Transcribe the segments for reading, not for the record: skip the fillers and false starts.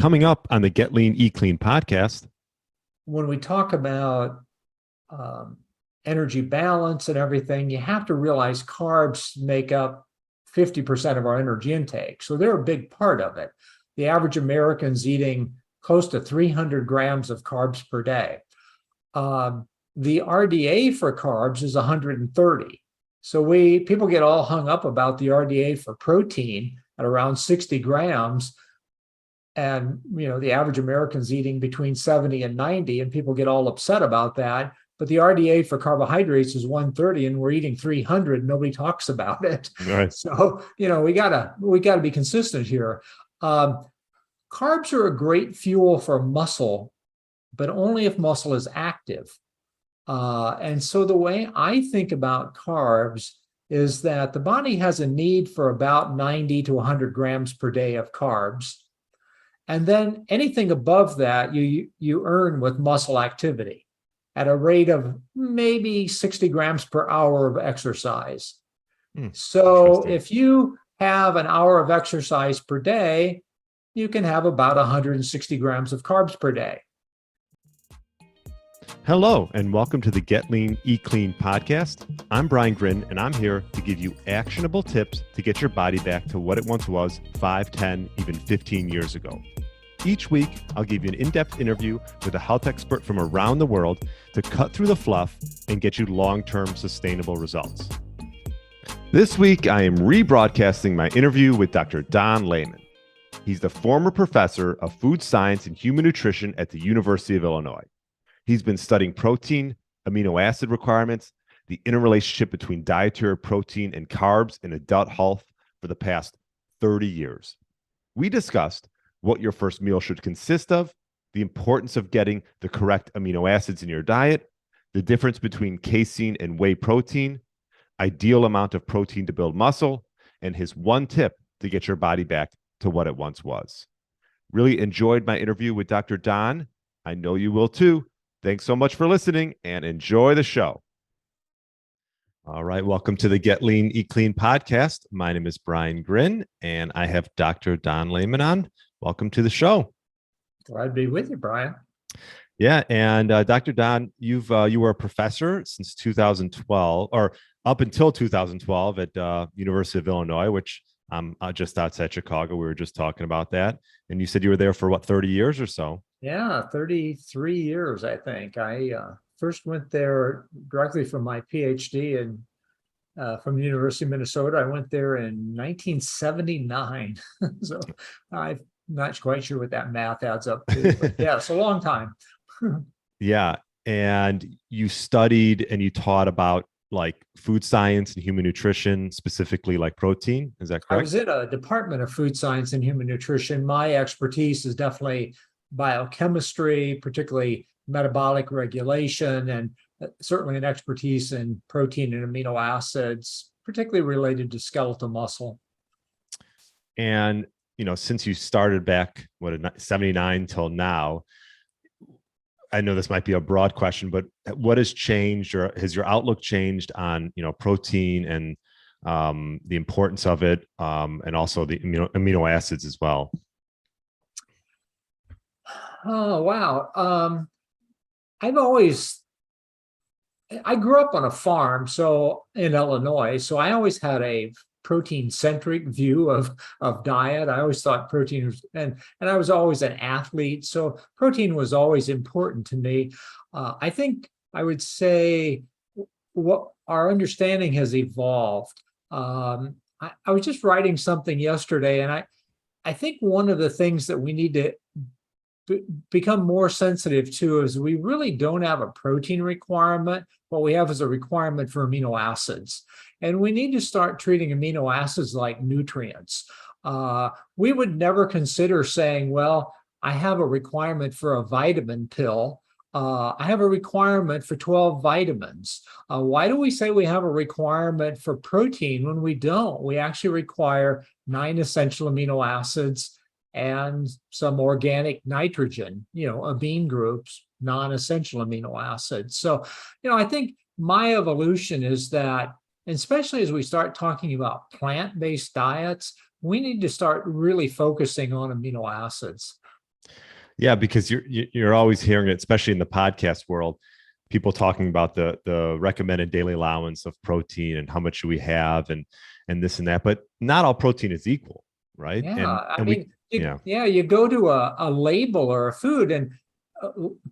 Coming up on the Get Lean, Eat Clean podcast. When we talk about energy balance and everything, you have to realize carbs make up 50% of our energy intake. So they're a big part of it. The average American's eating close to 300 grams of carbs per day. The RDA for carbs is 130. So people get all hung up about the RDA for protein at around 60 grams. And, the average American's eating between 70 and 90, and people get all upset about that. But the RDA for carbohydrates is 130, and we're eating 300. Nobody talks about it. Right. So, we gotta be consistent here. Carbs are a great fuel for muscle, but only if muscle is active. And so the way I think about carbs is that the body has a need for about 90 to 100 grams per day of carbs. And then anything above that, you earn with muscle activity at a rate of maybe 60 grams per hour of exercise. So if you have an hour of exercise per day, you can have about 160 grams of carbs per day. Hello, and welcome to the Get Lean, Eat Clean podcast. I'm Brian Grin, and I'm here to give you actionable tips to get your body back to what it once was 5, 10, even 15 years ago. Each week, I'll give you an in-depth interview with a health expert from around the world to cut through the fluff and get you long-term sustainable results. This week, I am rebroadcasting my interview with Dr. Don Layman. He's the former professor of food science and human nutrition at the University of Illinois. He's been studying protein, amino acid requirements, the interrelationship between dietary protein and carbs in adult health for the past 30 years. We discussed what your first meal should consist of, the importance of getting the correct amino acids in your diet, the difference between casein and whey protein, ideal amount of protein to build muscle, and his one tip to get your body back to what it once was. Really enjoyed my interview with Dr. Don. I know you will too. Thanks so much for listening and enjoy the show. All right. Welcome to the Get Lean, Eat Clean podcast. My name is Brian Grin, and I have Dr. Don Layman on. Welcome to the show. Glad to be with you, Brian. Yeah. And Dr. Don, you were a professor since 2012 or up until 2012 at University of Illinois, which I'm just outside Chicago. We were just talking about that. And you said you were there for 30 years or so? Yeah, 33 years, I think. I first went there directly from my PhD from the University of Minnesota. I went there in 1979. So I'm not quite sure what that math adds up to. But yeah, it's a long time. Yeah. And you studied and you taught about food science and human nutrition, specifically protein. Is that correct? I was in a department of food science and human nutrition. My expertise is definitely biochemistry, particularly metabolic regulation, and certainly an expertise in protein and amino acids, particularly related to skeletal muscle. And, since you started back, 79 till now, I know this might be a broad question, but what has changed, or has your outlook changed on, protein and the importance of it, and also the amino acids as well? Oh, wow. I grew up on a farm, in Illinois, so I always had a protein-centric view of diet. I always thought protein was, and I was always an athlete, so protein was always important to me. I think I would say what our understanding has evolved. I was just writing something yesterday, and I think one of the things that we need to become more sensitive to is we really don't have a protein requirement. What we have is a requirement for amino acids. And we need to start treating amino acids like nutrients. We would never consider saying, well, I have a requirement for a vitamin pill. I have a requirement for 12 vitamins. Why do we say we have a requirement for protein when we don't? We actually require 9 essential amino acids and some organic nitrogen, amine groups, non-essential amino acids. So, I think my evolution is that, especially as we start talking about plant-based diets, we need to start really focusing on amino acids. Yeah, because you're always hearing it, especially in the podcast world, people talking about the recommended daily allowance of protein and how much should we have and this and that, but not all protein is equal, right? Yeah, And I and we mean, you, yeah. yeah, you go to a label or a food and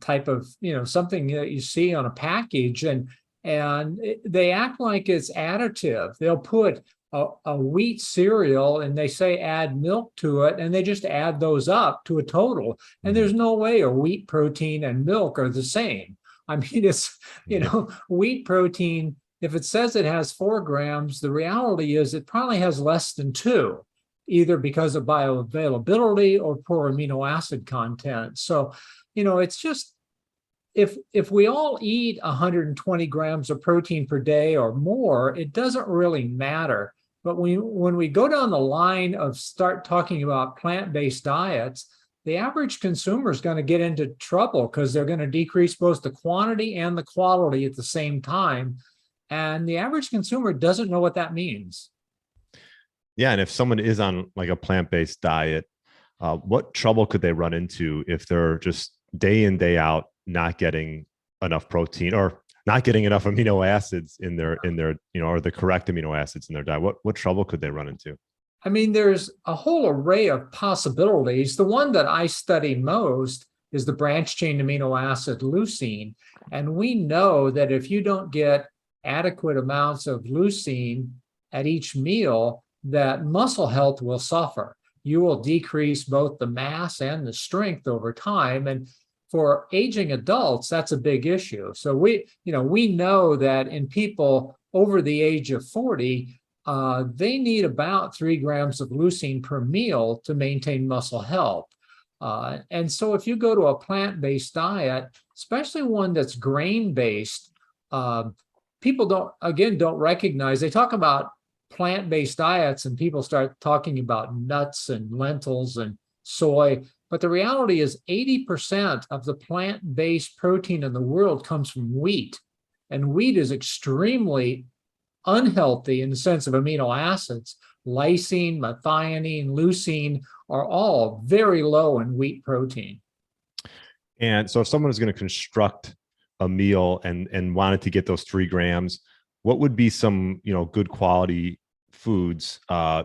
type of, something that you see on a package, and they act like it's additive. They'll put a wheat cereal and they say add milk to it, and they just add those up to a total. And Mhm. there's no way a wheat protein and milk are the same. I mean, it's, Yeah. wheat protein, if it says it has 4 grams, the reality is it probably has less than two, either because of bioavailability or poor amino acid content. So, it's just, if we all eat 120 grams of protein per day or more, it doesn't really matter. But when we go down the line of start talking about plant-based diets, the average consumer is going to get into trouble because they're going to decrease both the quantity and the quality at the same time. And the average consumer doesn't know what that means. Yeah, and if someone is on like a plant-based diet, what trouble could they run into if they're just day in day out not getting enough protein or not getting enough amino acids in their or the correct amino acids in their diet? What trouble could they run into? I mean, there's a whole array of possibilities. The one that I study most is the branched chain amino acid leucine. And we know that if you don't get adequate amounts of leucine at each meal, that muscle health will suffer. You will decrease both the mass and the strength over time. And for aging adults, that's a big issue. So we know that in people over the age of 40, they need about 3 grams of leucine per meal to maintain muscle health. And so if you go to a plant-based diet, especially one that's grain-based, people don't recognize, they talk about plant-based diets and people start talking about nuts and lentils and soy. But the reality is 80% of the plant-based protein in the world comes from wheat. And wheat is extremely unhealthy in the sense of amino acids. Lysine, methionine, leucine are all very low in wheat protein. And so if someone is going to construct a meal and wanted to get those 3 grams, what would be some good quality foods? I'm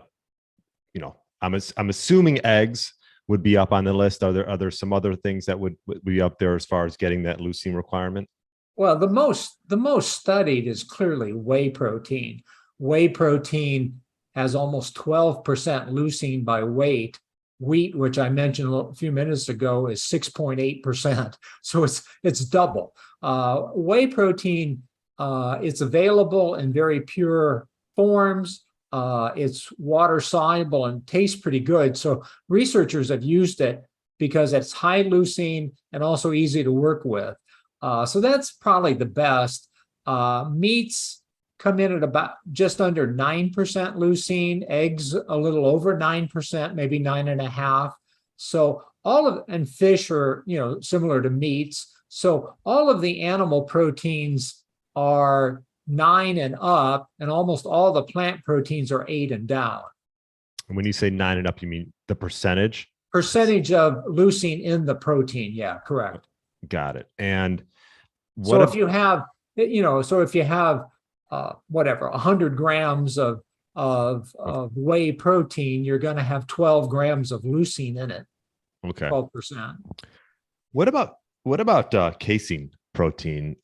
assuming eggs would be up on the list. Are there some other things that would be up there as far as getting that leucine requirement? Well, the most studied is clearly whey protein. Whey protein has almost 12% leucine by weight. Wheat, which I mentioned a few minutes ago, is 6.8%. So it's double. Whey protein, it's available in very pure forms. It's water soluble and tastes pretty good. So researchers have used it because it's high leucine and also easy to work with. So that's probably the best. Meats come in at about just under 9% leucine, eggs a little over 9%, maybe 9.5%. So and fish are, similar to meats. So all of the animal proteins are 9 and up, and almost all the plant proteins are 8 and down. And when you say 9 and up, you mean the percentage? Percentage of leucine in the protein. Yeah, correct. Got it. And so if you have, whatever, 100 grams of whey protein, you're going to have 12 grams of leucine in it. Okay. 12%. What about casein protein?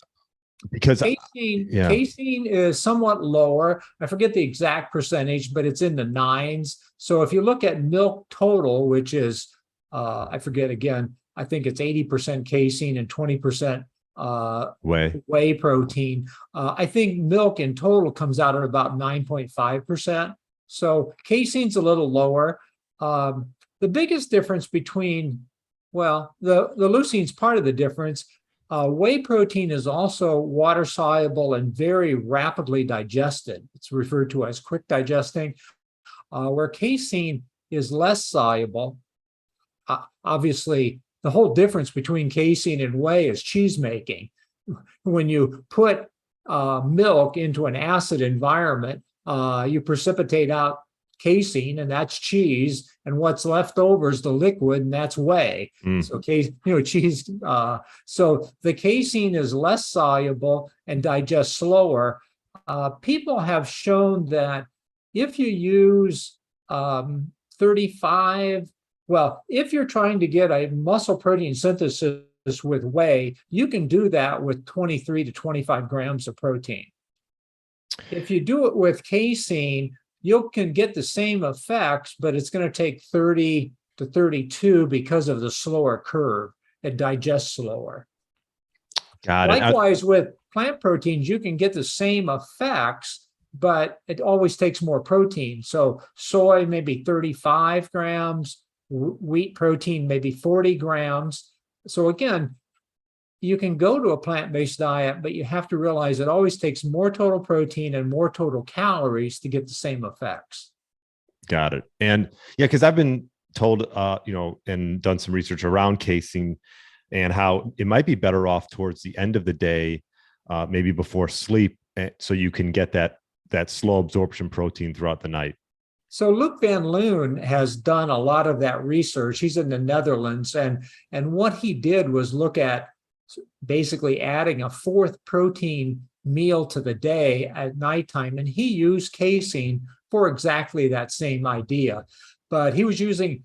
Because casein is somewhat lower. I forget the exact percentage, but it's in the 9s. So if you look at milk total, which is, I forget again, I think it's 80% casein and 20% whey protein. I think milk in total comes out at about 9.5%. So casein's a little lower. The biggest difference between, the leucine's part of the difference. Whey protein is also water soluble and very rapidly digested. It's referred to as quick digesting, where casein is less soluble. Obviously, the whole difference between casein and whey is cheese making. When you put milk into an acid environment, you precipitate out casein, and that's cheese, and what's left over is the liquid, and that's whey. So cheese. So the casein is less soluble and digests slower. People have shown that if you use 35, well, if you're trying to get a muscle protein synthesis with whey, you can do that with 23 to 25 grams of protein. If you do it with casein, you can get the same effects, but it's going to take 30 to 32 because of the slower curve. It digests slower. Got it. Likewise, with plant proteins, you can get the same effects, but it always takes more protein. So soy, maybe 35 grams, wheat protein, maybe 40 grams. So again, you can go to a plant-based diet, but you have to realize it always takes more total protein and more total calories to get the same effects. Got it. And yeah, because I've been told, and done some research around casein and how it might be better off towards the end of the day, maybe before sleep, so you can get that slow absorption protein throughout the night. So Luc van Loon has done a lot of that research. He's in the Netherlands, and what he did was look at basically adding a fourth protein meal to the day at nighttime, and he used casein for exactly that same idea. But he was using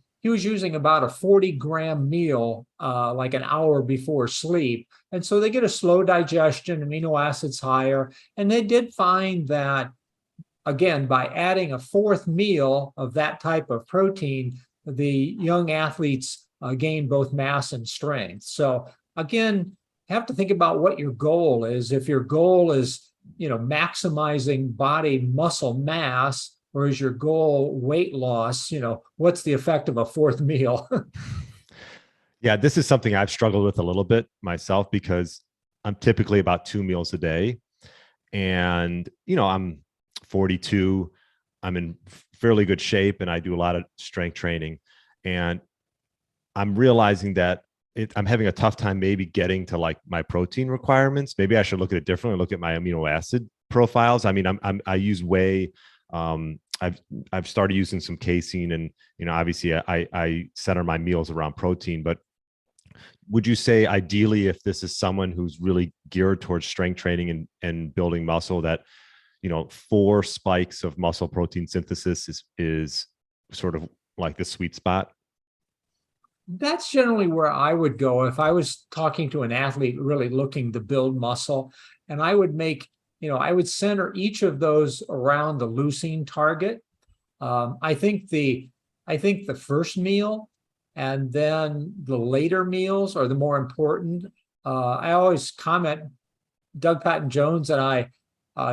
about a 40-gram meal like an hour before sleep, and so they get a slow digestion, amino acids higher, and they did find that, again, by adding a fourth meal of that type of protein, the young athletes gain both mass and strength. So again, you have to think about what your goal is. If your goal is, maximizing body muscle mass, or is your goal weight loss, what's the effect of a fourth meal? Yeah, this is something I've struggled with a little bit myself, because I'm typically about 2 meals a day. And, I'm 42, I'm in fairly good shape, and I do a lot of strength training. And I'm realizing that I'm having a tough time maybe getting to like my protein requirements. Maybe I should look at it differently, look at my amino acid profiles. I mean, I use whey. I've started using some casein, and, obviously I center my meals around protein. But would you say ideally, if this is someone who's really geared towards strength training and building muscle, that 4 spikes of muscle protein synthesis is sort of like the sweet spot? That's generally where I would go if I was talking to an athlete really looking to build muscle. And I would I would center each of those around the leucine target. I think the first meal and then the later meals are the more important. I always comment, Doug Patton Jones and I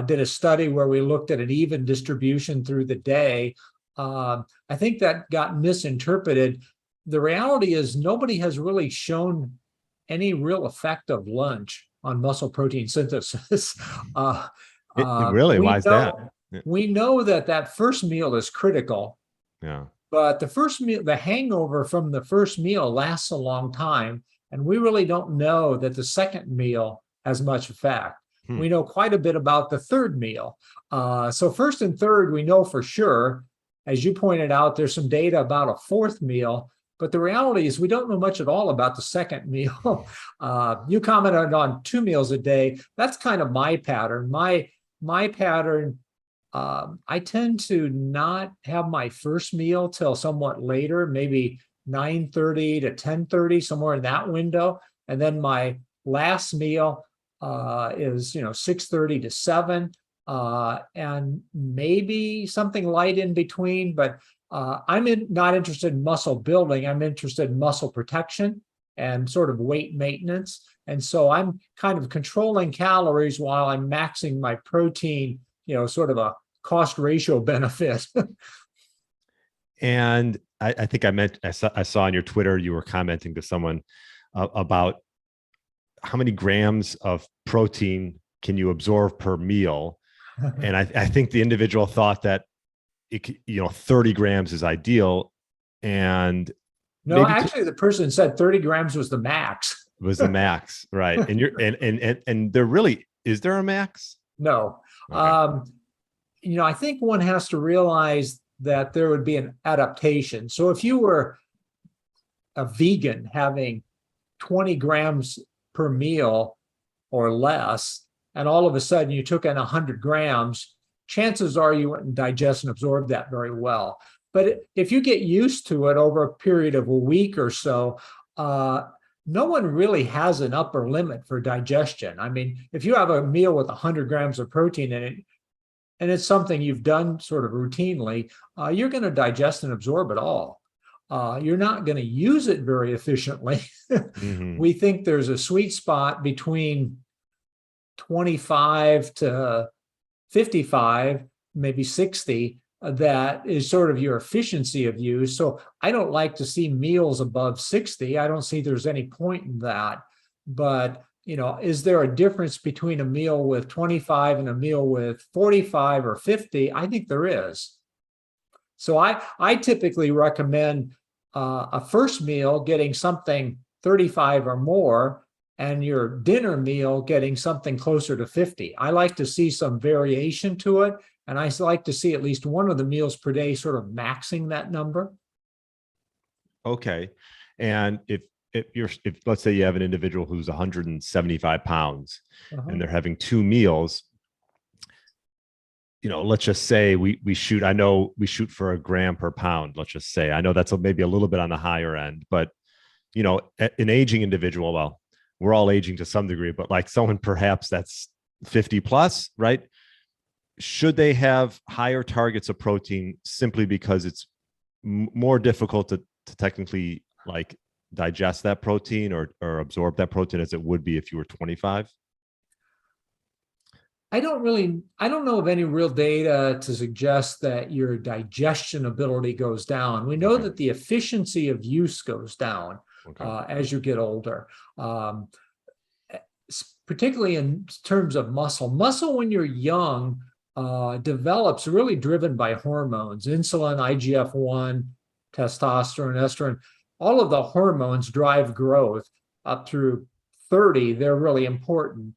did a study where we looked at an even distribution through the day. I think that got misinterpreted. The reality is nobody has really shown any real effect of lunch on muscle protein synthesis. Really? Why is that? We know that first meal is critical. Yeah. But the first meal, the hangover from the first meal lasts a long time. And we really don't know that the second meal has much effect. We know quite a bit about the third meal. So first and third, we know for sure. As you pointed out, there's some data about a fourth meal. But the reality is we don't know much at all about the second meal. You commented on 2 meals a day. That's kind of my pattern. My pattern, I tend to not have my first meal till somewhat later, maybe 9:30 to 10:30, somewhere in that window. And then my last meal is 6:30 to 7, and maybe something light in between. But I'm not interested in muscle building. I'm interested in muscle protection and sort of weight maintenance. And so I'm kind of controlling calories while I'm maxing my protein, sort of a cost ratio benefit. And I think I saw on your Twitter, you were commenting to someone about how many grams of protein can you absorb per meal. And I think the individual thought that 30 grams is ideal. And no, actually the person said 30 grams was the max. Was the max, right? And and there really, is there a max? No. Okay. I think one has to realize that there would be an adaptation. So if you were a vegan having 20 grams per meal or less, and all of a sudden you took in 100 grams, chances are you wouldn't digest and absorb that very well. But if you get used to it over a period of a week or so, no one really has an upper limit for digestion. I mean, if you have a meal with 100 grams of protein in it, and it's something you've done sort of routinely, you're going to digest and absorb it all. You're not going to use it very efficiently. Mm-hmm. We think there's a sweet spot between 25 to 55, maybe 60, that is sort of your efficiency of use. So I don't like to see meals above 60. I don't see there's any point in that. But, is there a difference between a meal with 25 and a meal with 45 or 50? I think there is. So I typically recommend a first meal getting something 35 or more, and your dinner meal getting something closer to 50. I like to see some variation to it, and I like to see at least one of the meals per day sort of maxing that number. Okay. And if let's say you have an individual who's 175 pounds and they're having two meals, let's just say we shoot, I know we shoot for a gram per pound. Let's just say, I know that's maybe a little bit on the higher end, but an aging individual, well, we're all aging to some degree, but like someone perhaps that's 50 plus, right? Should they have higher targets of protein simply because it's more difficult to technically like digest that protein or absorb that protein as it would be if you were 25? I don't know of any real data to suggest that your digestion ability goes down. We know that the efficiency of use goes down as you get older, particularly in terms of muscle. Muscle, when you're young, develops really driven by hormones, insulin, IGF-1, testosterone, estrogen. All of the hormones drive growth up through 30. They're really important.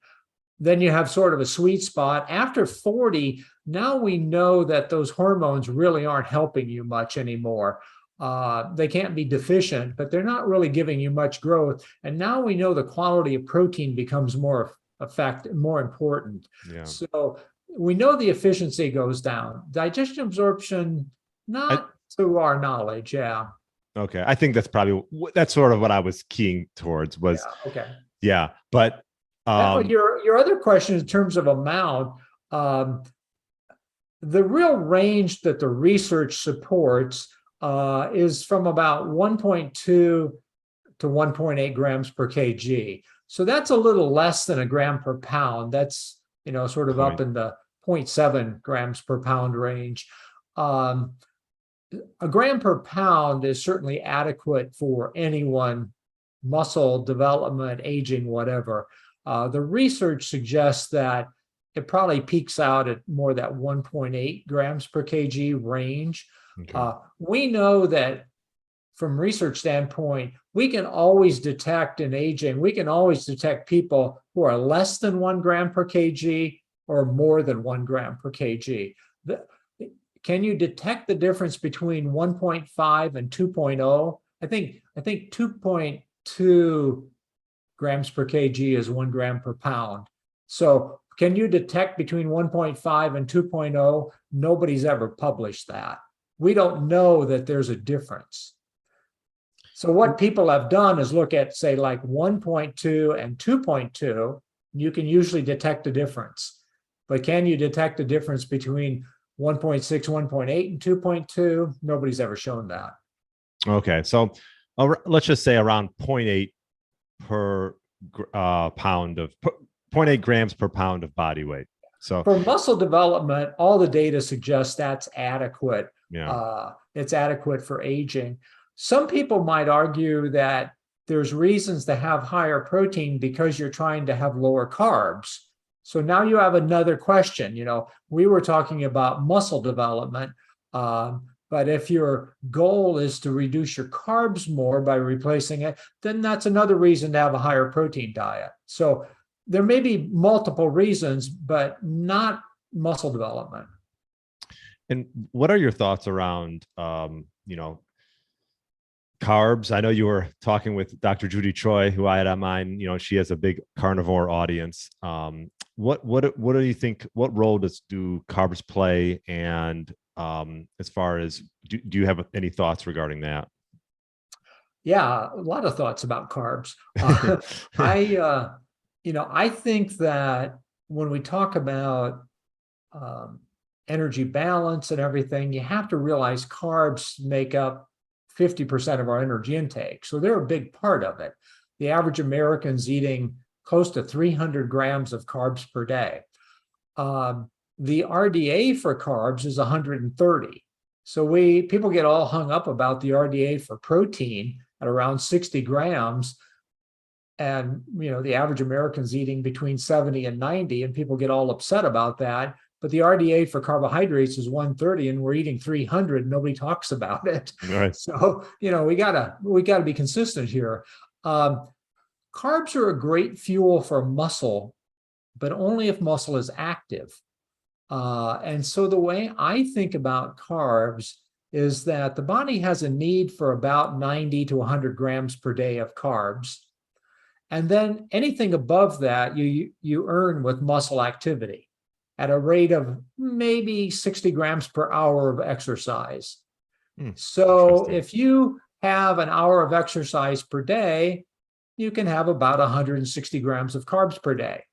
Then you have sort of a sweet spot. After 40, now we know that those hormones really aren't helping you much anymore. They can't be deficient, but they're not really giving you much growth. And now we know the quality of protein becomes more important. Yeah. So we know the efficiency goes down. Digestion absorption, not to our knowledge. Yeah. Okay. I think that's sort of what I was keying towards was. Yeah, okay. Yeah. But your other question in terms of amount, the real range that the research supports is from about 1.2 to 1.8 grams per kg. So that's a little less than a gram per pound. That's, sort of up in the 0.7 grams per pound range. A gram per pound is certainly adequate for anyone, muscle development, aging, whatever. The research suggests that it probably peaks out at more that 1.8 grams per kg range. Okay. We know that from research standpoint, we can always detect in aging, we can always detect people who are less than 1 gram per kg or more than 1 gram per kg. Can you detect the difference between 1.5 and 2.0? I think 2.2 grams per kg is 1 gram per pound. So can you detect between 1.5 and 2.0? Nobody's ever published that. We don't know that there's a difference. So what people have done is look at, say, like 1.2 and 2.2. You can usually detect a difference. But can you detect a difference between 1.6, 1.8, and 2.2? Nobody's ever shown that. Okay. So let's just say around 0.8 per pound of 0.8 grams per pound of body weight. So for muscle development, all the data suggests that's adequate. Yeah. It's adequate for aging. Some people might argue that there's reasons to have higher protein because you're trying to have lower carbs. So now you have another question. We were talking about muscle development, but if your goal is to reduce your carbs more by replacing it, then that's another reason to have a higher protein diet. So there may be multiple reasons, but not muscle development. And what are your thoughts around, carbs? I know you were talking with Dr. Judy Choi, who I had on mine. She has a big carnivore audience. What do you think? What role do carbs play? And as far as do you have any thoughts regarding that? Yeah, a lot of thoughts about carbs. I think that when we talk about um, energy balance and everything, you have to realize carbs make up 50% of our energy intake. So they're a big part of it. The average American's eating close to 300 grams of carbs per day. The RDA for carbs is 130. So people get all hung up about the RDA for protein at around 60 grams. And the average American's eating between 70 and 90, and people get all upset about that. But the RDA for carbohydrates is 130, and we're eating 300. Nobody talks about it. Right. So we gotta be consistent here. Carbs are a great fuel for muscle, but only if muscle is active. And so the way I think about carbs is that the body has a need for about 90 to 100 grams per day of carbs. And then anything above that, you earn with muscle activity at a rate of maybe 60 grams per hour of exercise. So if you have an hour of exercise per day, you can have about 160 grams of carbs per day.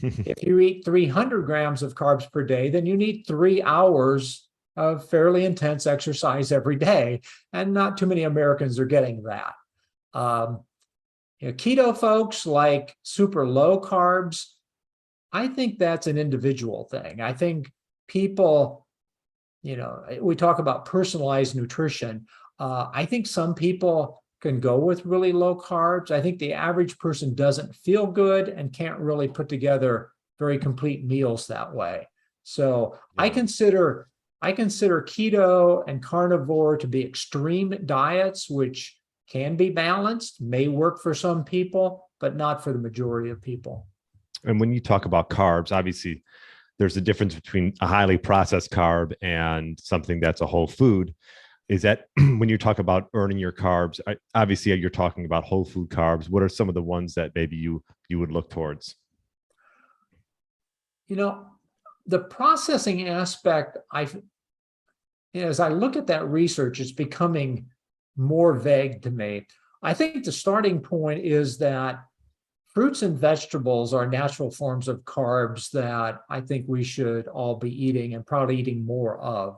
If you eat 300 grams of carbs per day, then you need 3 hours of fairly intense exercise every day. And not too many Americans are getting that. Keto folks like super low carbs. I think that's an individual thing. I think people, we talk about personalized nutrition. I think some people can go with really low carbs. I think the average person doesn't feel good and can't really put together very complete meals that way. So yeah. I consider keto and carnivore to be extreme diets, which can be balanced, may work for some people, but not for the majority of people. And when you talk about carbs, obviously there's a difference between a highly processed carb and something that's a whole food. Is that when you talk about earning your carbs, obviously you're talking about whole food carbs. What are some of the ones that maybe you would look towards? The processing aspect, as I look at that research, it's becoming more vague to me. I think the starting point is that fruits and vegetables are natural forms of carbs that I think we should all be eating and probably eating more of.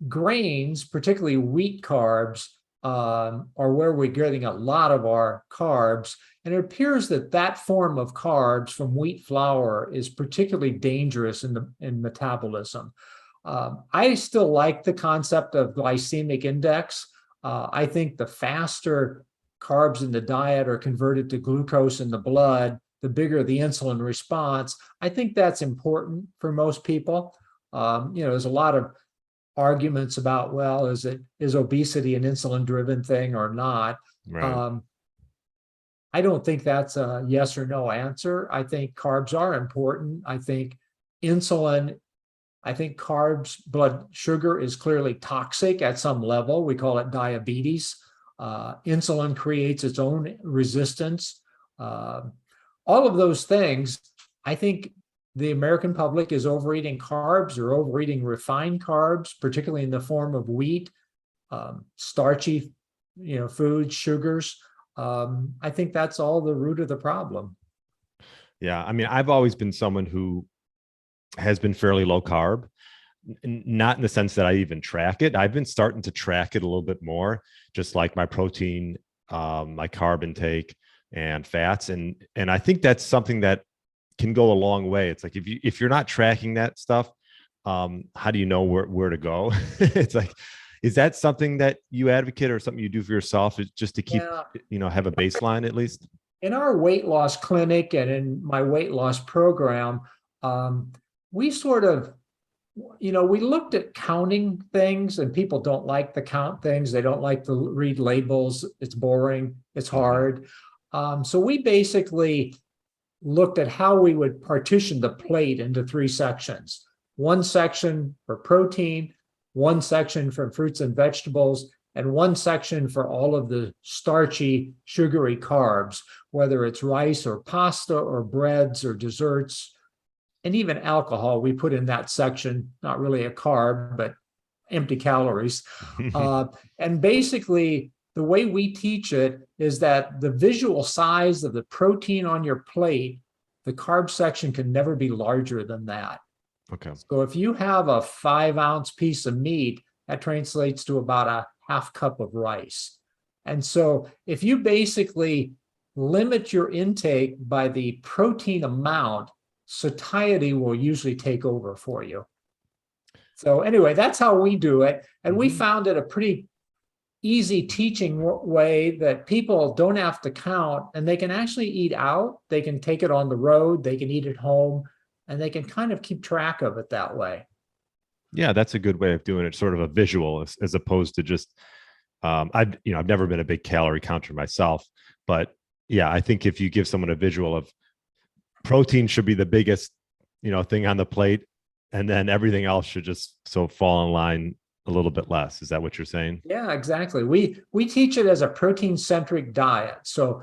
Grains, particularly wheat carbs, are where we're getting a lot of our carbs. And it appears that form of carbs from wheat flour is particularly dangerous in metabolism. I still like the concept of glycemic index. I think the faster carbs in the diet are converted to glucose in the blood, the bigger the insulin response. I think that's important for most people. There's a lot of arguments about, well, is obesity an insulin-driven thing or not? Right. I don't think that's a yes or no answer. I think carbs are important. I think carbs, blood sugar is clearly toxic at some level. We call it diabetes. Insulin creates its own resistance. All of those things, I think the American public is overeating carbs or overeating refined carbs, particularly in the form of wheat, starchy, foods, sugars. I think that's all the root of the problem. Yeah, I mean, I've always been someone who has been fairly low carb, not in the sense that I even track it. I've been starting to track it a little bit more, just like my protein, my carb intake and fats. And I think that's something that can go a long way. It's like, if you're not tracking that stuff, how do you know where to go? It's like, is that something that you advocate or something you do for yourself, is just to keep, have a baseline at least? In our weight loss clinic and in my weight loss program, we sort of, we looked at counting things, and people don't like to count things. They don't like to read labels. It's boring. It's hard. So we basically looked at how we would partition the plate into 3 sections. one section for protein, one section for fruits and vegetables, and one section for all of the starchy, sugary carbs, whether it's rice or pasta or breads or desserts, and even alcohol. We put in that section, not really a carb, but empty calories. And basically, the way we teach it is that the visual size of the protein on your plate, the carb section can never be larger than that. Okay. So if you have a 5-ounce piece of meat, that translates to about a half cup of rice. And so if you basically limit your intake by the protein amount, satiety will usually take over for you. So anyway, that's how we do it. And we found it a pretty easy teaching way that people don't have to count, and they can actually eat out. They can take it on the road, they can eat at home, and they can kind of keep track of it that way. Yeah, that's a good way of doing it, sort of a visual as opposed to just I've never been a big calorie counter myself, but yeah, I think if you give someone a visual of protein should be the biggest, thing on the plate, and then everything else should just fall in line a little bit less. Is that what you're saying? Yeah, exactly. We teach it as a protein-centric diet. So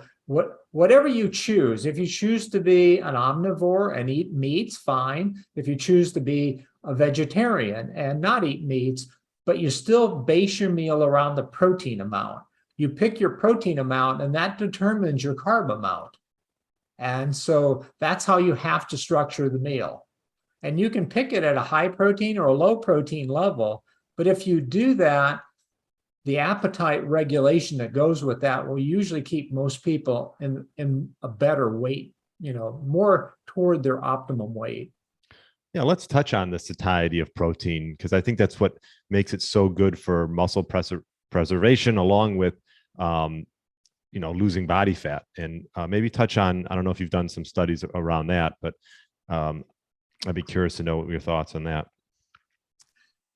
whatever you choose, if you choose to be an omnivore and eat meats, fine. If you choose to be a vegetarian and not eat meats, but you still base your meal around the protein amount. You pick your protein amount, and that determines your carb amount. And so that's how you have to structure the meal. And you can pick it at a high protein or a low protein level. But if you do that, the appetite regulation that goes with that will usually keep most people in a better weight, more toward their optimum weight. Yeah, let's touch on the satiety of protein, because I think that's what makes it so good for muscle preservation, along with losing body fat. And maybe touch on, I don't know if you've done some studies around that, but I'd be curious to know what your thoughts on that.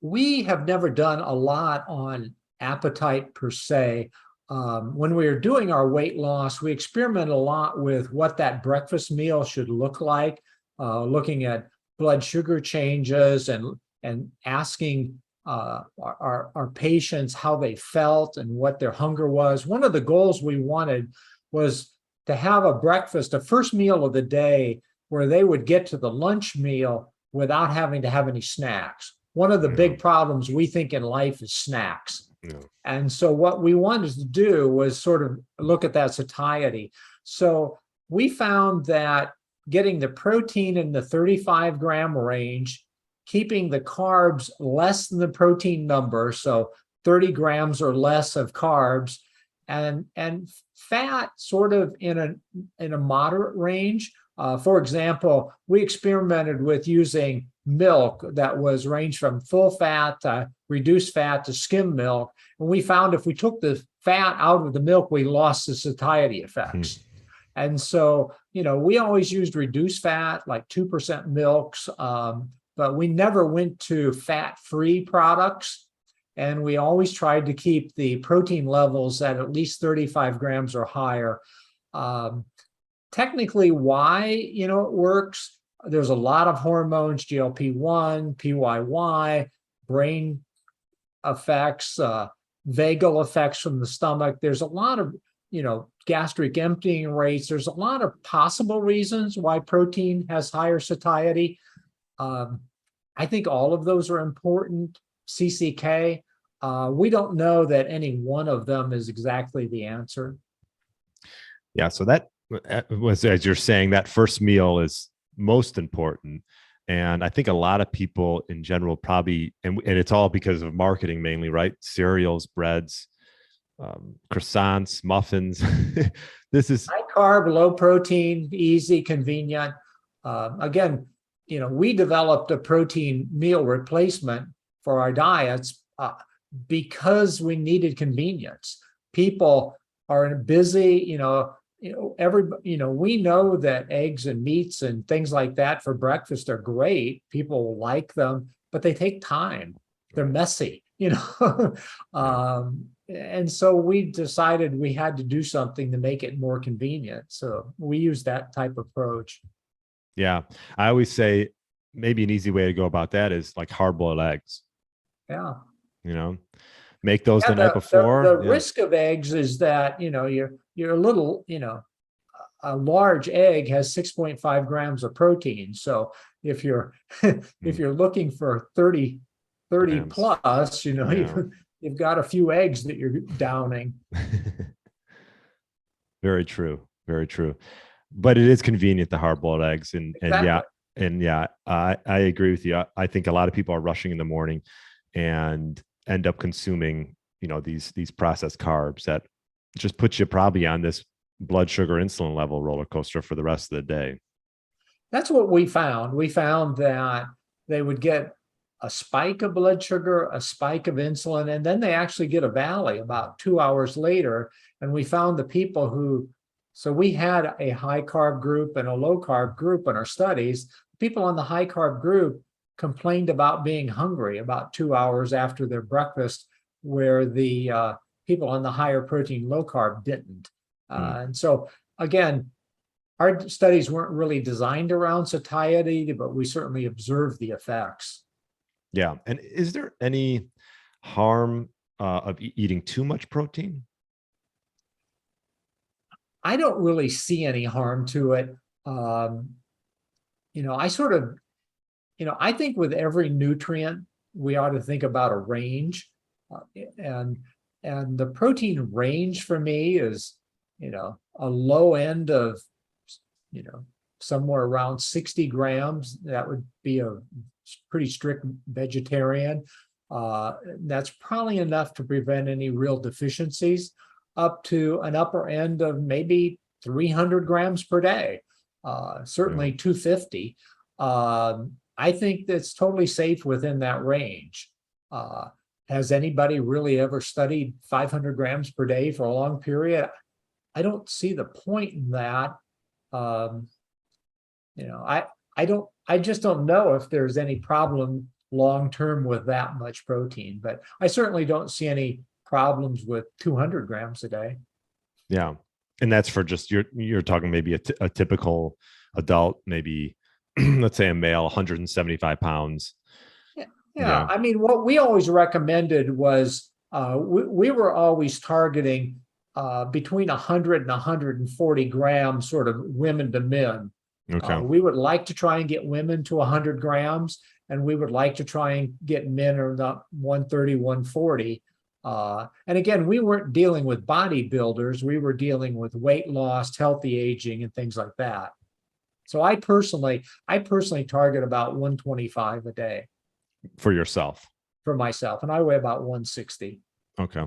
We have never done a lot on appetite per se. When we were doing our weight loss, we experimented a lot with what that breakfast meal should look like, looking at blood sugar changes and asking our patients how they felt and what their hunger was. One of the goals we wanted was to have a breakfast, a first meal of the day, where they would get to the lunch meal without having to have any snacks. One of the big problems we think in life is snacks. Yeah. And so what we wanted to do was sort of look at that satiety. So we found that getting the protein in the 35-gram range, keeping the carbs less than the protein number, so 30 grams or less of carbs, and fat sort of in a moderate range. For example, we experimented with using milk that was ranged from full fat to reduced fat to skim milk. And we found if we took the fat out of the milk, we lost the satiety effects. And so, we always used reduced fat, like 2% milks, but we never went to fat-free products. And we always tried to keep the protein levels at least 35 grams or higher. Technically, why, it works, there's a lot of hormones, GLP-1, PYY, brain effects, vagal effects from the stomach. There's a lot of, gastric emptying rates. There's a lot of possible reasons why protein has higher satiety. I think all of those are important. CCK, we don't know that any one of them is exactly the answer. Yeah, so that was, as you're saying, that first meal is most important. And I think a lot of people in general probably, and it's all because of marketing mainly, right? Cereals, breads, croissants, muffins. This is high carb, low protein, easy, convenient. Again, we developed a protein meal replacement for our diets because we needed convenience. People are busy, we know that eggs and meats and things like that for breakfast are great. People like them, but they take time. They're messy, and so we decided we had to do something to make it more convenient. So we use that type of approach. Yeah, I always say maybe an easy way to go about that is like hard-boiled eggs, Yeah. you know, make those Yeah, the night the before. Yeah. risk of eggs is that, you're a little, a large egg has 6.5 grams of protein. So if you're if Mm, you're looking for 30 grams. plus, Yeah. you've got a few eggs that you're downing. Very true. Very true. But it is convenient, the hard-boiled eggs, Exactly. and yeah, I agree with you. I think a lot of people are rushing in the morning and end up consuming, these processed carbs that just puts you probably on this blood sugar insulin level roller coaster for the rest of the day. That's what we found. We found that they would get a spike of blood sugar, a spike of insulin, and then they actually get a valley about 2 hours later. And we found the people so we had a high carb group and a low carb group in our studies. People on the high carb group complained about being hungry about 2 hours after their breakfast, where the people on the higher protein, low carb didn't. Mm. And so, again, our studies weren't really designed around satiety, but we certainly observed the effects. Yeah. And is there any harm of eating too much protein? I don't really see any harm to it. I sort of, I think with every nutrient, we ought to think about a range. And the protein range for me is, a low end of, somewhere around 60 grams. That would be a pretty strict vegetarian. That's probably enough to prevent any real deficiencies, up to an upper end of maybe 300 grams per day, certainly Yeah. 250. I think that's totally safe within that range. Has anybody really ever studied 500 grams per day for a long period? I don't see the point in that. Um, I just don't know if there's any problem long term with that much protein, but I certainly don't see any problems with 200 grams a day. Yeah. And that's for just, you're talking maybe a typical adult, maybe let's say a male, 175 pounds. Yeah, Yeah. I mean, what we always recommended was we were always targeting between 100 and 140 grams, sort of women to men. Okay. We would like to try and get women to 100 grams, and we would like to try and get men around 130, 140. And again, we weren't dealing with bodybuilders. We were dealing with weight loss, healthy aging, and things like that. So I personally target about 125 a day For yourself. for myself, and I weigh about 160. Okay.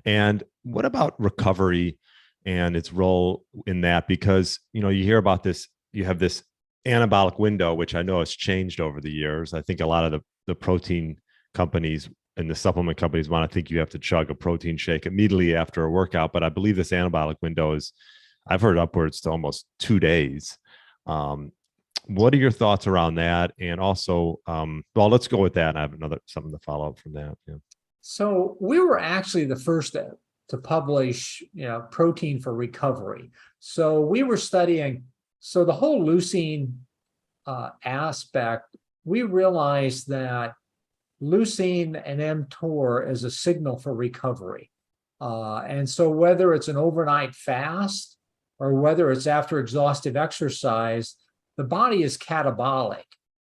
And what about recovery and its role in that? Because, you hear about this, you have this anabolic window, which I know has changed over the years. I think a lot of the protein companies and the supplement companies want to think you have to chug a protein shake immediately after a workout. But I believe this anabolic window is, I've heard upwards to almost 2 days. What are your thoughts around that? And also, well, let's go with that. I have something to follow up from that. Yeah. So we were actually the first to publish, protein for recovery. So we were studying, so the whole leucine aspect, we realized that leucine and mTOR is a signal for recovery. And so whether it's an overnight fast or whether it's after exhaustive exercise, the body is catabolic,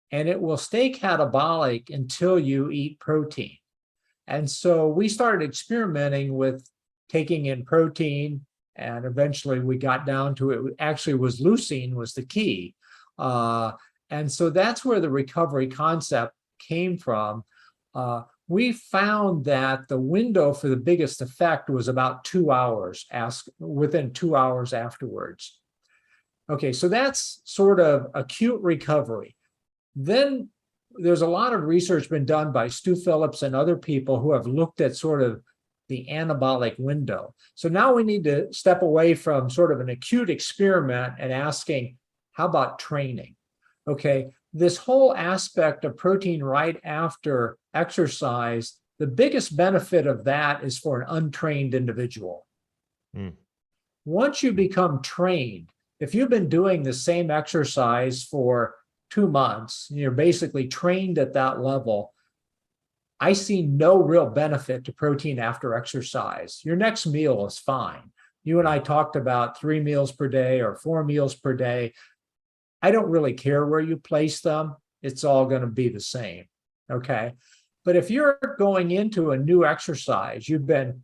and it will stay catabolic until you eat protein. And so we started experimenting with taking in protein, and eventually we got down to it actually was leucine was the key. And so that's where the recovery concept came from. We found that the window for the biggest effect was about 2 hours, within 2 hours afterwards. Okay, so that's sort of acute recovery. Then there's a lot of research been done by Stu Phillips and other people who have looked at sort of the anabolic window. So now we need to step away from sort of an acute experiment and asking, how about training? Okay, this whole aspect of protein right after exercise, the biggest benefit of that is for an untrained individual. Mm. Once you become trained, if you've been doing the same exercise for 2 months, you're basically trained at that level, I see no real benefit to protein after exercise. Your next meal is fine. You and I talked about 3 meals per day or 4 meals per day. I don't really care where you place them. It's all going to be the same. Okay. But if you're going into a new exercise, you've been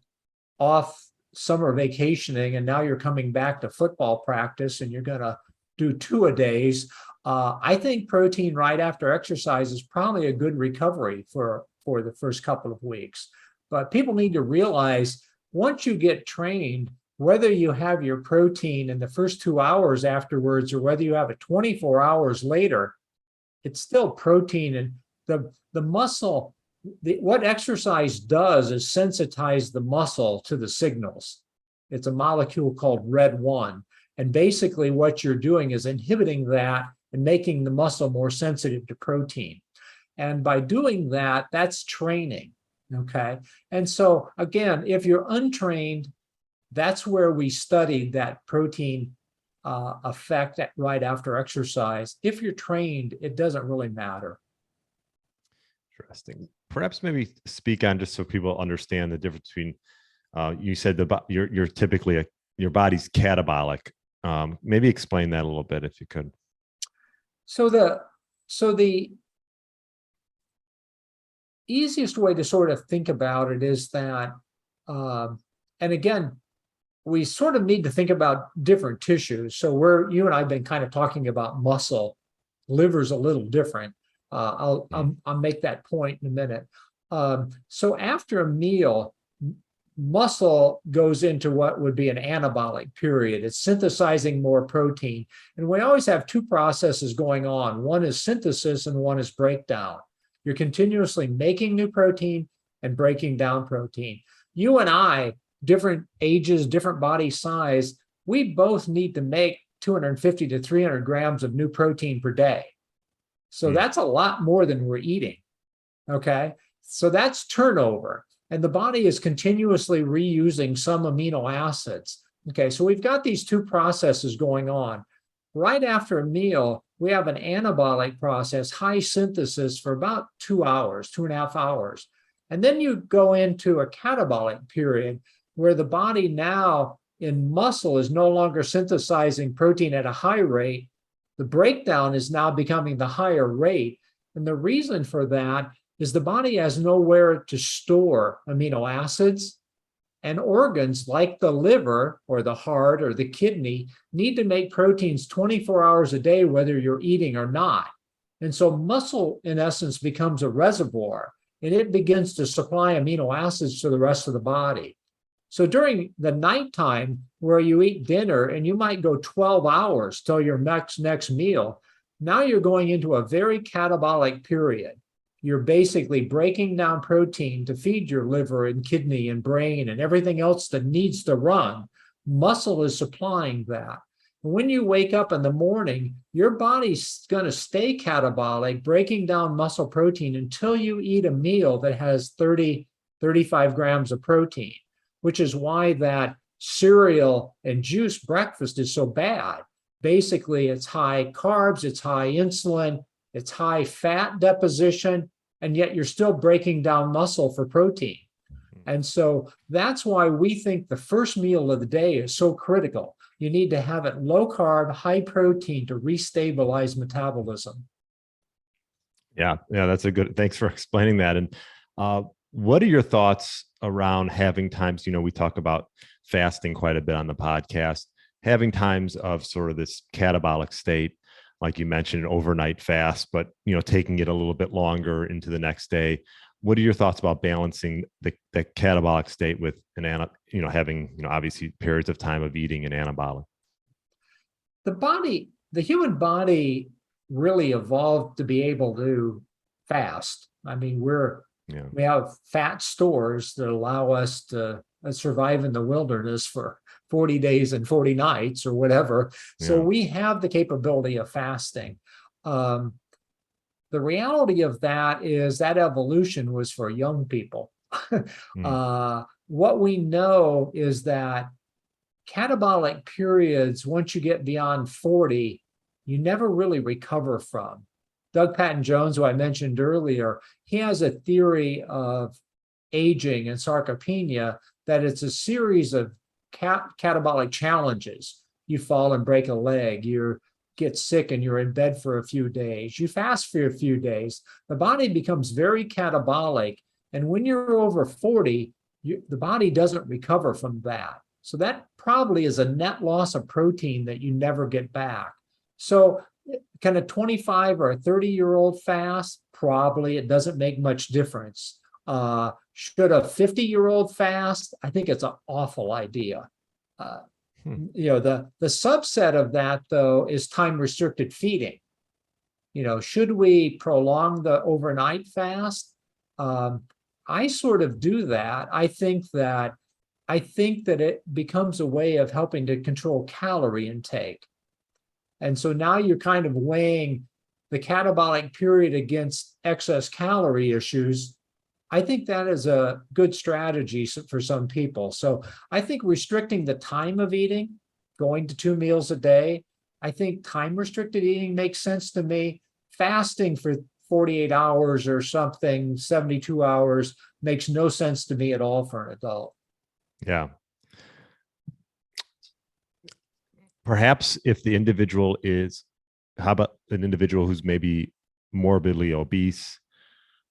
off summer vacationing and now you're coming back to football practice and you're going to do 2-a-days, I think protein right after exercise is probably a good recovery for the first couple of weeks. But people need to realize once you get trained, whether you have your protein in the first 2 hours afterwards or whether you have it 24 hours later, it's still protein. And the muscle, what exercise does is sensitize the muscle to the signals. It's a molecule called RED1. And basically what you're doing is inhibiting that and making the muscle more sensitive to protein. And by doing that, that's training, okay? And so again, if you're untrained, that's where we studied that protein effect right after exercise. If you're trained, it doesn't really matter. Interesting. Perhaps maybe speak on, just so people understand the difference between, you said you're typically your body's catabolic. Maybe explain that a little bit if you could. So the easiest way to sort of think about it is that, and again, we sort of need to think about different tissues. So you and I have been kind of talking about muscle. Liver's a little different. I'll make that point in a minute. So after a meal, muscle goes into what would be an anabolic period. It's synthesizing more protein. And we always have 2 processes going on. One is synthesis and one is breakdown. You're continuously making new protein and breaking down protein. You and I, different ages, different body size, we both need to make 250 to 300 grams of new protein per day. So that's a lot more than we're eating, okay? So that's turnover. And the body is continuously reusing some amino acids. Okay, so we've got these 2 processes going on. Right after a meal, we have an anabolic process, high synthesis for about 2 hours, 2.5 hours. And then you go into a catabolic period where the body now in muscle is no longer synthesizing protein at a high rate. The breakdown is now becoming the higher rate. And the reason for that is the body has nowhere to store amino acids, and organs like the liver or the heart or the kidney need to make proteins 24 hours a day, whether you're eating or not. And so muscle, in essence, becomes a reservoir, and it begins to supply amino acids to the rest of the body. So during the nighttime where you eat dinner and you might go 12 hours till your next meal, now you're going into a very catabolic period. You're basically breaking down protein to feed your liver and kidney and brain and everything else that needs to run. Muscle is supplying that. When you wake up in the morning, your body's going to stay catabolic, breaking down muscle protein until you eat a meal that has 30, 35 grams of protein, which is why that cereal and juice breakfast is so bad. Basically, it's high carbs, it's high insulin, it's high fat deposition, and yet you're still breaking down muscle for protein. And so that's why we think the first meal of the day is so critical. You need to have it low carb, high protein to restabilize metabolism. Yeah, that's a good, thanks for explaining that. And what are your thoughts around having times, we talk about fasting quite a bit on the podcast, having times of sort of this catabolic state, like you mentioned, an overnight fast, but, taking it a little bit longer into the next day. What are your thoughts about balancing the catabolic state with having, obviously periods of time of eating an anabolic? The human body really evolved to be able to fast. I mean, we have fat stores that allow us to survive in the wilderness for 40 days and 40 nights or whatever. So we have the capability of fasting. The reality of that is that evolution was for young people. What we know is that catabolic periods, once you get beyond 40, you never really recover from. Doug Patton Jones, who I mentioned earlier, he has a theory of aging and sarcopenia that it's a series of catabolic challenges. You fall and break a leg, you get sick and you're in bed for a few days, you fast for a few days, the body becomes very catabolic. And when you're over 40, the body doesn't recover from that. So that probably is a net loss of protein that you never get back. So kind of 25 or a 30-year-old fast, probably it doesn't make much difference. Should a 50-year-old fast? I think it's an awful idea. The subset of that, though, is time-restricted feeding. Should we prolong the overnight fast? I sort of do that. I think that it becomes a way of helping to control calorie intake. And so now you're kind of weighing the catabolic period against excess calorie issues. I think that is a good strategy for some people. So I think restricting the time of eating, going to 2 meals a day, I think time-restricted eating makes sense to me. Fasting for 48 hours or something, 72 hours, makes no sense to me at all for an adult. Yeah. Perhaps if the individual how about an individual who's maybe morbidly obese?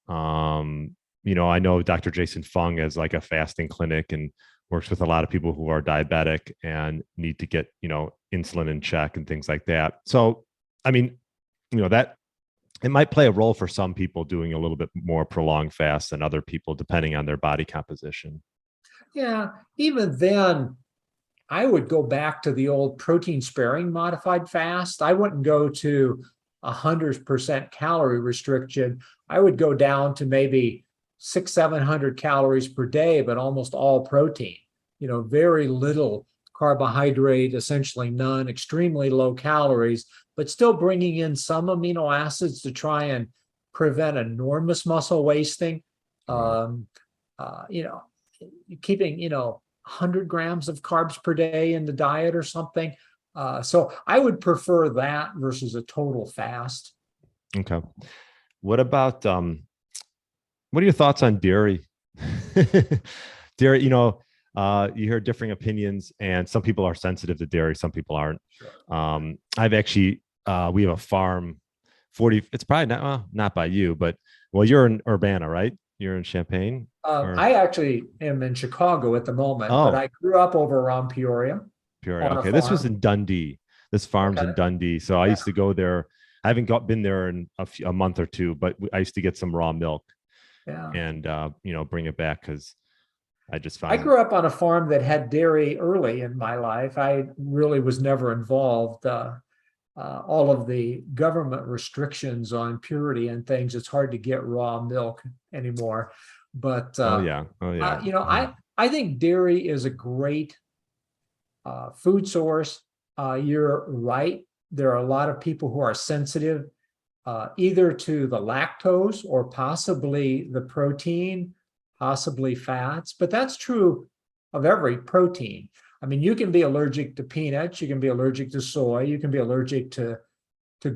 I know Dr. Jason Fung has like a fasting clinic and works with a lot of people who are diabetic and need to get, insulin in check and things like that. So, that it might play a role for some people doing a little bit more prolonged fast than other people, depending on their body composition. Yeah, even then, I would go back to the old protein sparing modified fast. I wouldn't go to 100% calorie restriction. I would go down to maybe 600-700 calories per day, but almost all protein, very little carbohydrate, essentially none, extremely low calories, but still bringing in some amino acids to try and prevent enormous muscle wasting. Keeping, 100 grams of carbs per day in the diet or something. So I would prefer that versus a total fast. Okay. What about, what are your thoughts on dairy? Dairy, you hear differing opinions, and some people are sensitive to dairy, some people aren't. Sure. I've actually, we have a farm, 40, it's probably not by you, but you're in Urbana, right? You're in Champaign? I actually am in Chicago at the moment, but I grew up over around Peoria. Okay, this was in Dundee. This farm's in Dundee. So I used to go there. I haven't been there in a month or two, but I used to get some raw milk and, bring it back because I just found I grew up on a farm that had dairy early in my life. I really was never involved. All of the government restrictions on purity and things, it's hard to get raw milk anymore. But I think dairy is a great food source. You're right. There are a lot of people who are sensitive either to the lactose or possibly the protein, possibly fats, but that's true of every protein. I mean, you can be allergic to peanuts, you can be allergic to soy, you can be allergic to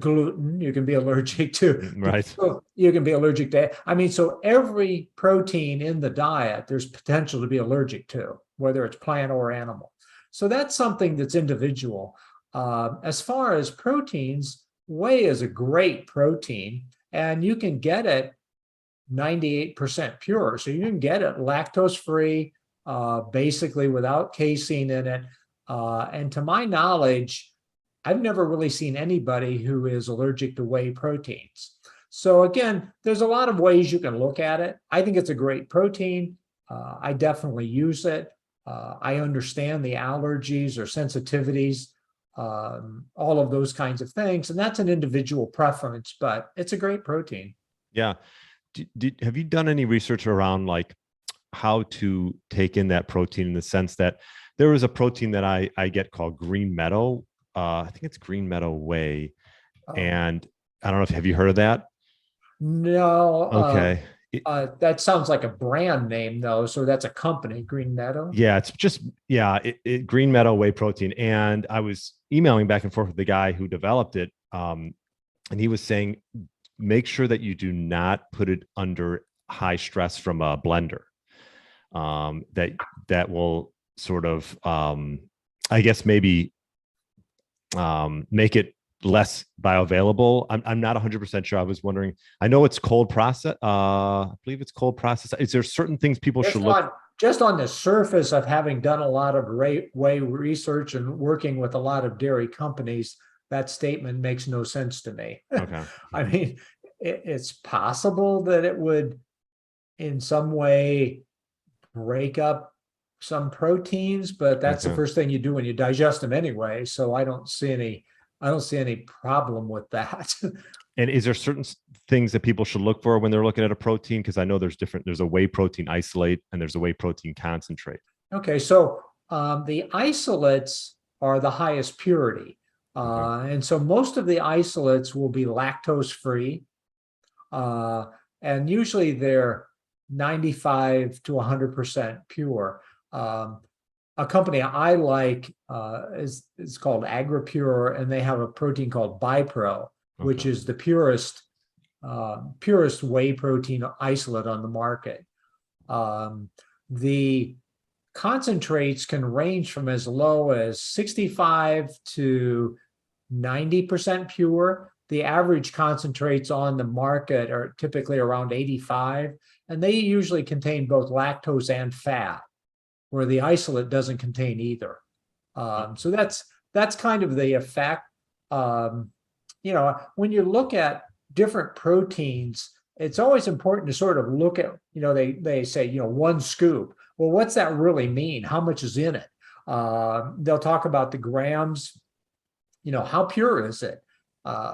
gluten, you can be allergic to, you can be allergic to, so every protein in the diet, there's potential to be allergic to, whether it's plant or animal. So that's something that's individual. As far as proteins, whey is a great protein, and you can get it 98% pure. So you can get it lactose-free, basically without casein in it. And to my knowledge, I've never really seen anybody who is allergic to whey proteins. So again, there's a lot of ways you can look at it. I think it's a great protein. I definitely use it. I understand the allergies or sensitivities, all of those kinds of things. And that's an individual preference, but it's a great protein. Yeah. Have you done any research around like how to take in that protein, in the sense that there is a protein that I get called green Meadow? I think it's green Meadow whey. And I don't know have you heard of that? No. Okay. That sounds like a brand name though. So that's a company, Green Meadow. Yeah, it's just, Green Meadow whey protein. And I was emailing back and forth with the guy who developed it. And he was saying make sure that you do not put it under high stress from a blender. That will sort of, I guess, maybe make it less bioavailable. I'm not 100% sure. I was wondering, I know it's cold process. I believe it's cold process. Is there certain things people should look? Just on the surface of having done a lot of whey research and working with a lot of dairy companies, that statement makes no sense to me. Okay. I mean, it's possible that it would in some way break up some proteins, but that's the first thing you do when you digest them anyway. So I don't see any problem with that. And is there certain things that people should look for when they're looking at a protein? Because I know there's a whey protein isolate and there's a whey protein concentrate. Okay, so the isolates are the highest purity. And so most of the isolates will be lactose free. And usually they're 95 to 100% pure. A company I like is called AgriPure, and they have a protein called Bipro, which is the purest whey protein isolate on the market. The concentrates can range from as low as 65 to 90% pure. The average concentrates on the market are typically around 85, and they usually contain both lactose and fat, where the isolate doesn't contain either. So that's kind of the effect. When you look at different proteins, it's always important to sort of look at, they say, one scoop. Well, what's that really mean? How much is in it? They'll talk about the grams. How pure is it?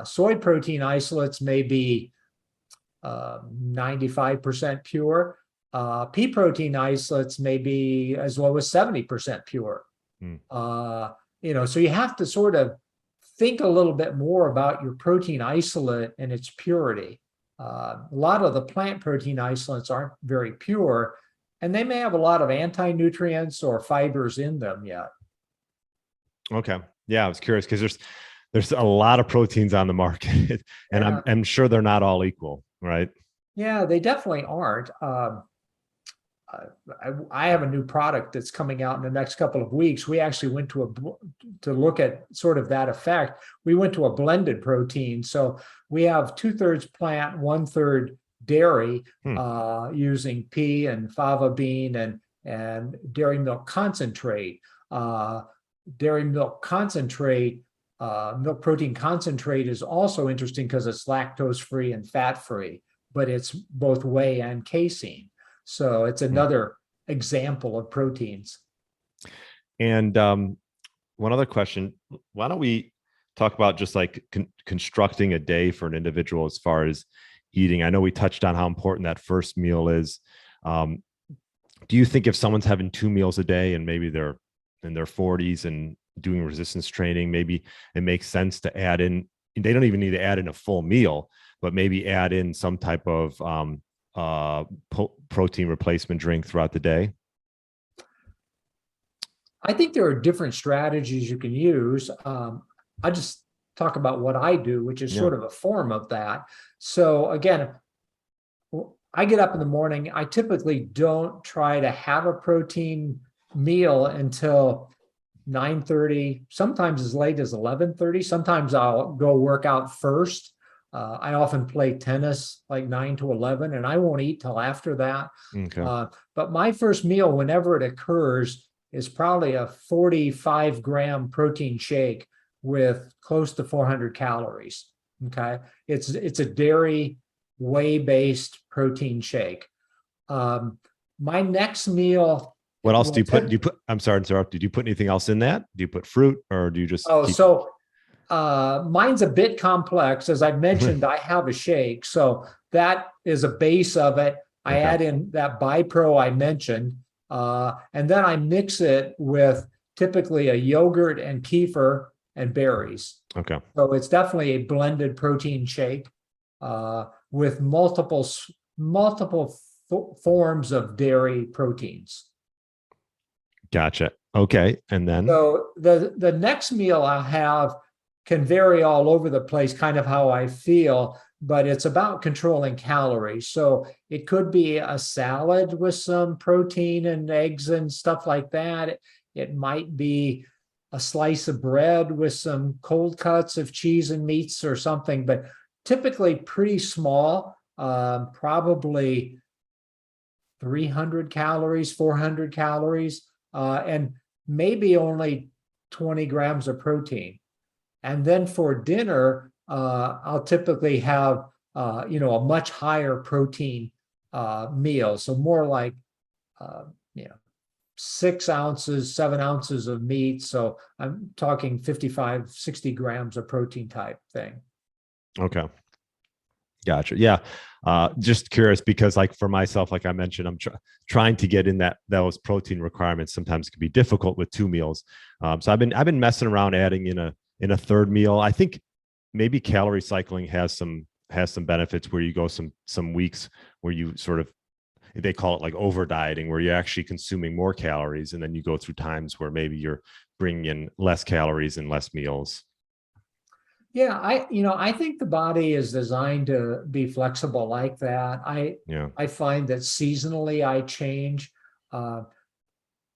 Soy protein isolates may be 95% pure. Pea protein isolates may be as low as 70% pure. So you have to sort of think a little bit more about your protein isolate and its purity. A lot of the plant protein isolates aren't very pure, and they may have a lot of anti-nutrients or fibers in them yet. Okay. Yeah, I was curious because there's a lot of proteins on the market, and I'm sure they're not all equal, right? Yeah, they definitely aren't. I have a new product that's coming out in the next couple of weeks. We actually went to look at sort of that effect. We went to a blended protein. So we have 2/3 plant, 1/3 dairy, using pea and fava bean and dairy milk concentrate. Dairy milk concentrate, milk protein concentrate is also interesting because it's lactose free and fat free, but it's both whey and casein. So it's another example of proteins. And one other question, why don't we talk about just like constructing a day for an individual as far as eating? I know we touched on how important that first meal is. Do you think if someone's having 2 meals a day and maybe they're in their 40s and doing resistance training, maybe it makes sense to add in, they don't even need to add in a full meal, but maybe add in some type of protein replacement drink throughout the day? I think there are different strategies you can use. I just talk about what I do, which is sort of a form of that. So again, I get up in the morning. I typically don't try to have a protein meal until 9:30, sometimes as late as 11:30. Sometimes I'll go work out first. I often play tennis like 9 to 11, and I won't eat till after that. Okay. But my first meal, whenever it occurs, is probably a 45-gram protein shake with close to 400 calories. Okay, it's a dairy whey-based protein shake. My next meal. What else do you put? I'm sorry to interrupt. Did you put anything else in that? Do you put fruit, or do you just? Mine's a bit complex. As I mentioned, I have a shake. So that is a base of it. I add in that Bipro I mentioned, and then I mix it with typically a yogurt and kefir and berries. Okay. So it's definitely a blended protein shake with multiple forms of dairy proteins. Gotcha. Okay. And then? So the next meal I'll have can vary all over the place, kind of how I feel. but it's about controlling calories. So it could be a salad with some protein and eggs and stuff like that. It might be a slice of bread with some cold cuts of cheese and meats or something, but typically pretty small, probably 300 calories, 400 calories, and maybe only 20 grams of protein. And then for dinner, I'll typically have, a much higher protein meal. So more like, 6 ounces, 7 ounces of meat. So I'm talking 55, 60 grams of protein type thing. Okay. Gotcha. Yeah. Just curious because like for myself, like I mentioned, I'm trying to get in those protein requirements sometimes can be difficult with 2 meals. So I've been messing around adding in a third meal. I think maybe calorie cycling has some benefits where you go some weeks where you sort of, they call it like over dieting, where you're actually consuming more calories. And then you go through times where maybe you're bringing in less calories and less meals. Yeah, I think the body is designed to be flexible like that. I find that seasonally I change.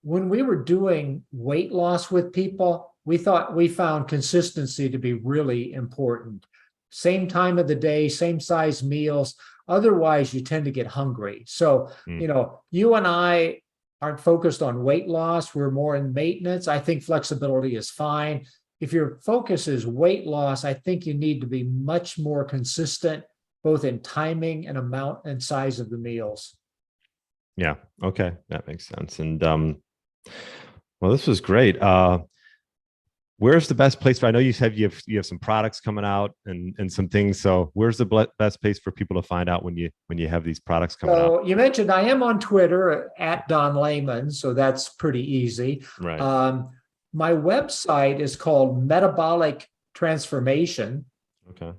When we were doing weight loss with people, we found consistency to be really important. Same time of the day, same size meals. Otherwise, you tend to get hungry. So, you and I aren't focused on weight loss. We're more in maintenance. I think flexibility is fine. If your focus is weight loss, I think you need to be much more consistent, both in timing and amount and size of the meals. Yeah. Okay. That makes sense. And, well, this was great. Where's the best place I know you said you have some products coming out and some things. So where's the best place for people to find out when you have these products coming out? So you mentioned I am on Twitter at Don Layman, so that's pretty easy. Right. My website is called Metabolic Transformation. Okay.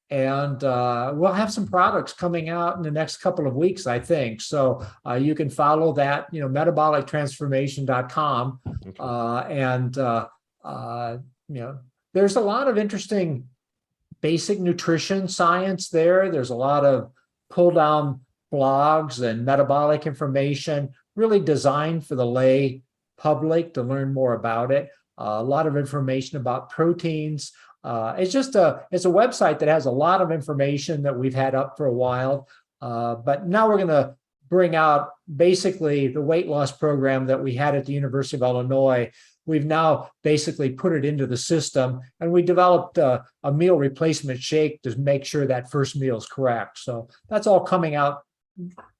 And we'll have some products coming out in the next couple of weeks, I think. So you can follow that, metabolictransformation.com. Okay. There's a lot of interesting basic nutrition science there. There's a lot of pull down blogs and metabolic information really designed for the lay public to learn more about it. A lot of information about proteins. It's a website that has a lot of information that we've had up for a while. But now we're going to bring out basically the weight loss program that we had at the University of Illinois. We've now basically put it into the system, and we developed a meal replacement shake to make sure that first meal is correct. So that's all coming out,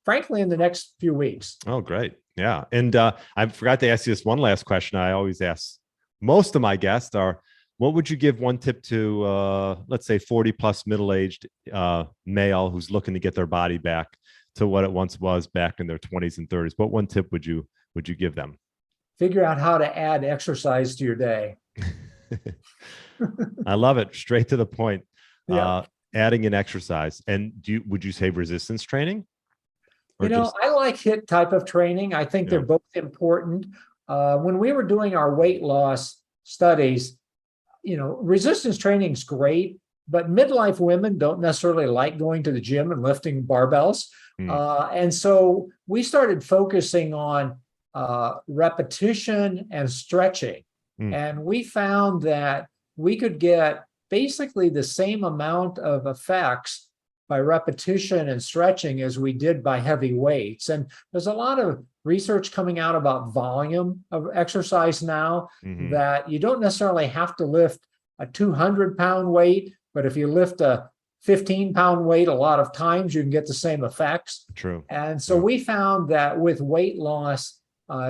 frankly, in the next few weeks. Oh, great. Yeah. And I forgot to ask you this one last question. I always ask most of my guests are, what would you give one tip to, let's say 40 plus middle-aged male who's looking to get their body back to what it once was back in their 20s and 30s? What one tip would you give them? Figure out how to add exercise to your day. I love it. Straight to the point. Yeah. Adding in exercise. And would you say resistance training? I like HIIT type of training. I think they're both important. When we were doing our weight loss studies, resistance training is great, but midlife women don't necessarily like going to the gym and lifting barbells. And so we started focusing on repetition and stretching. And we found that we could get basically the same amount of effects by repetition and stretching as we did by heavy weights. And there's a lot of research coming out about volume of exercise now, that you don't necessarily have to lift a 200-pound weight, but if you lift a 15-pound weight a lot of times, you can get the same effects. True. And so we found that with weight loss,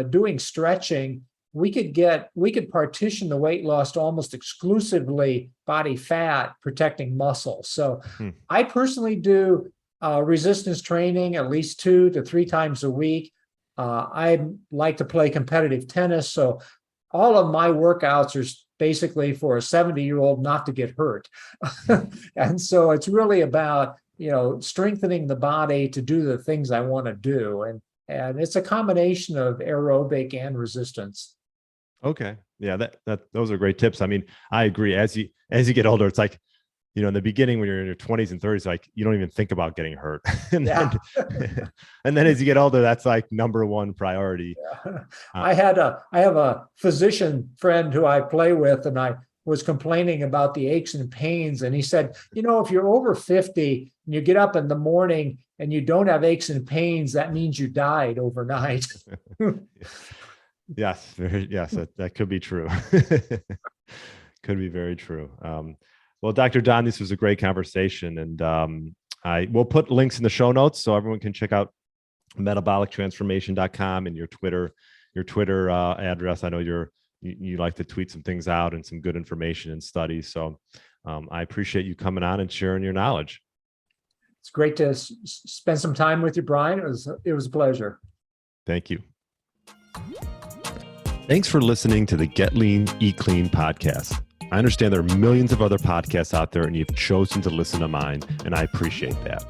doing stretching, we could partition the weight loss to almost exclusively body fat, protecting muscle. So I personally do resistance training at least 2 to 3 times a week. I like to play competitive tennis, so all of my workouts are basically for a 70-year-old not to get hurt. And so it's really about, strengthening the body to do the things I want to do. And it's a combination of aerobic and resistance. Okay. Yeah, those are great tips. I mean, I agree. As you get older, it's like, in the beginning, when you're in your 20s and 30s, like you don't even think about getting hurt. and Yeah. then, and then as you get older, that's like number one priority. Yeah. I have a physician friend who I play with, and I was complaining about the aches and pains. And he said, if you're over 50 and you get up in the morning and you don't have aches and pains, that means you died overnight. Yes. That could be true. Could be very true. Well, Dr. Don, this was a great conversation, and I will put links in the show notes so everyone can check out metabolictransformation.com and your Twitter address. I know you like to tweet some things out and some good information and studies. So I appreciate you coming on and sharing your knowledge. It's great to spend some time with you, Brian. It was a pleasure. Thank you. Thanks for listening to the Get Lean, Eat Clean podcast. I understand there are millions of other podcasts out there, and you've chosen to listen to mine, and I appreciate that.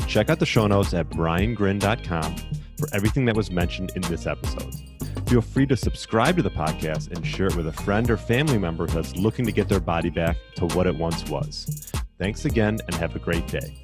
Check out the show notes at briangrin.com for everything that was mentioned in this episode. Feel free to subscribe to the podcast and share it with a friend or family member that's looking to get their body back to what it once was. Thanks again, and have a great day.